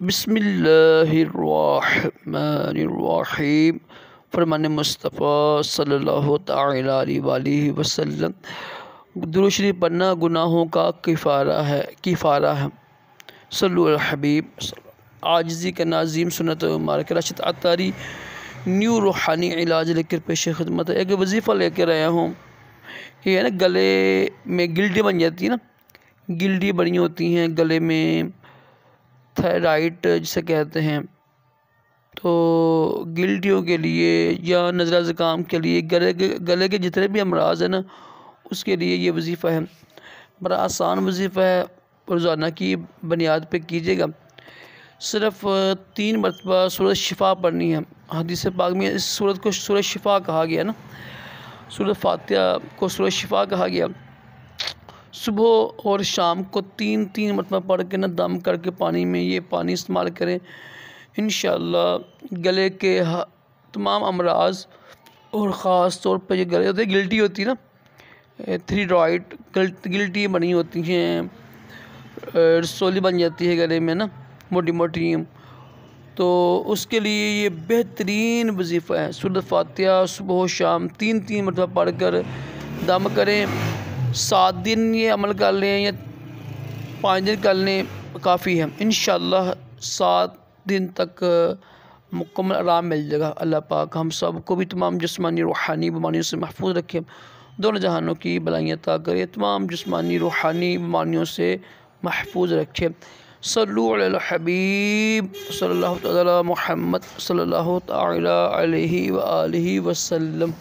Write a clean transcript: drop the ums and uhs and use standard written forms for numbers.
बिस्मिल्लाहिर्रहमानिर्रहीम। फरमान मुस्तफ़ा सल्लल्लाहु तआला अलैहि वसल्लम, दुरूद शरीफ पढ़ना गुनाहों का किफ़ारा है। सल्लु अला हबीब। आजिज़ी का नाज़ीम सुन्नत मुबारक रशद अतारी न्यू रूहानी इलाज लेकर पेश खिदमत है। एक वजीफ़ा लेकर आया हूँ। ये है ना, गले में गिल्टी बन जाती है ना, गिल्टी बनी होती हैं गले में, थायराइड जिसे कहते हैं। तो गिल्टियों के लिए या नज़ला ज़ुकाम के लिए, गले के जितने भी अमराज हैं ना, उसके लिए ये वजीफ़ा है। बड़ा आसान वजीफ़ा है, रोज़ाना की बुनियाद पे कीजिएगा। सिर्फ़ 3 मरतबा सूरत शिफा पढ़नी है। हदीस पाक में इस सूरत को सूरत शिफा कहा गया ना, सूरत फातिहा को सूरत शिफा कहा गया। सुबह और शाम को 3-3 मरतबा पढ़ के ना दम करके पानी में ये पानी इस्तेमाल करें। इंशाअल्लाह गले के तमाम अमराज, और ख़ास तौर पर ये गले होते गिल्टी होती है ना, थायराइड गिल्टी बनी होती हैं, रसोली बन जाती है गले में ना, मोटी मोटी, तो उसके लिए ये बेहतरीन वजीफ़ा है। सूरत फातिहा सुबह शाम 3-3 मरतबा पढ़ कर दम करें। 7 दिन ये अमल कर लें या 5 दिन कर लें, काफ़ी है। इंशाअल्लाह 7 दिन तक मुकम्मल आराम मिल जाएगा। अल्लाह पाक हम सब को भी तमाम जिस्मानी रूहानी बीमारियों से महफूज रखे, दोनों जहानों की भलाइयाँ अता करे, तमाम जिस्मानी रूहानी बीमारियों से महफूज रखे। सल्लु अला हबीब सल्लल्लाहु तआला मुहम्मद सल्लल्लाहु तआला अलैहि व आलिहि वसल्लम।